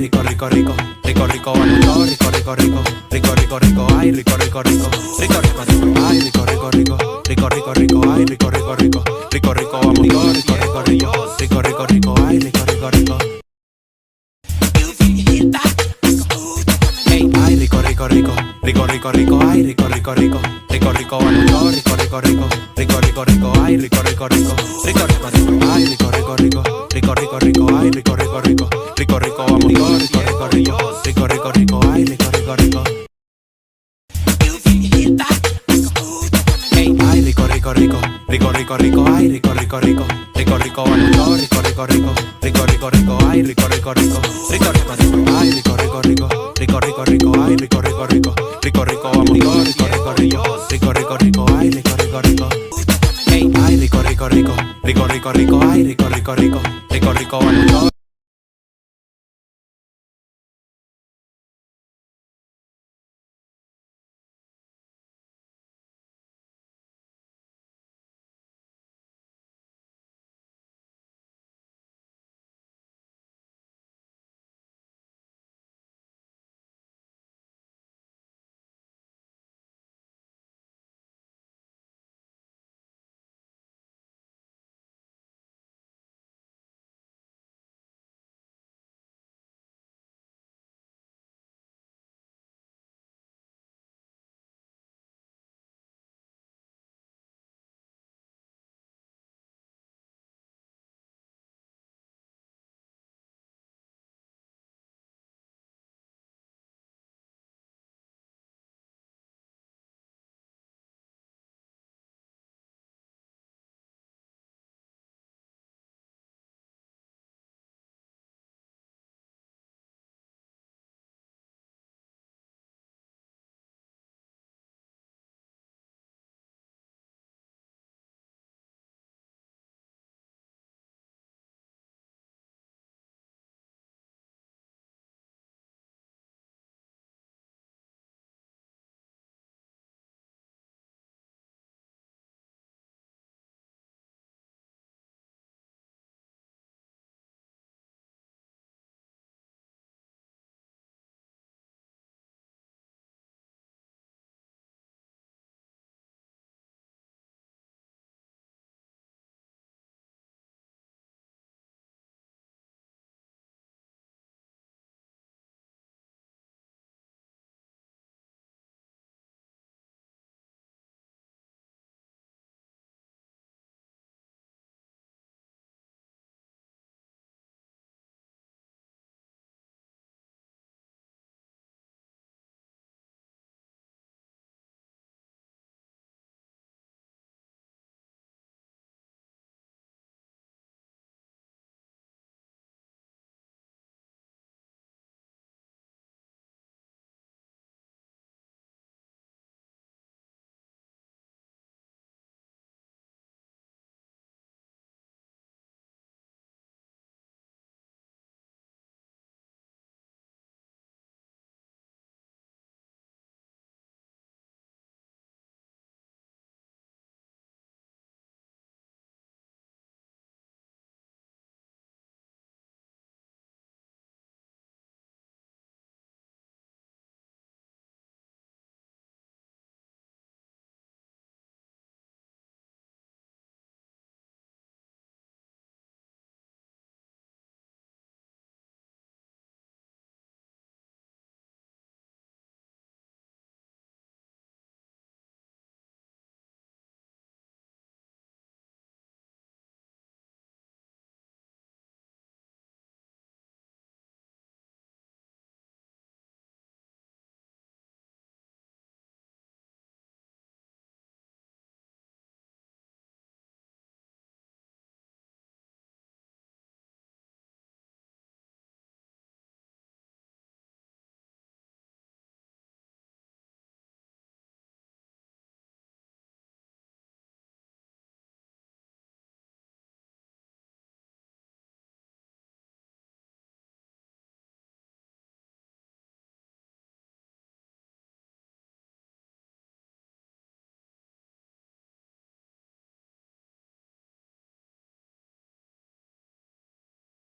Rico, rico, rico, rico, rico, vamos yo, rico, rico, rico, rico, rico, rico, ay, rico, rico, rico, rico, rico, rico, ay, rico, rico, rico, rico, rico, rico, ay, rico, rico, rico, rico, rico, vamos yo, rico, rico, rico, rico, rico, rico, ay, rico, rico, rico. Ay, rico, rico, rico, rico, rico, rico, ay, rico, rico, rico, rico, rico, vamos yo, rico, rico, rico, rico, rico, rico, ay, rico, rico, rico, rico, rico, rico, ay, rico, rico, rico, rico, rico, rico, ay, rico, rico, rico, rico, rico, vamos yo, rico, rico, rico, rico, rico, rico, ay, rico, rico, rico. Ay, rico, rico, rico, rico, rico, rico, ay, rico, rico, rico, rico, rico, vamos yo, rico, rico, rico, rico, rico, rico, ay, rico, rico, rico, rico, rico, rico.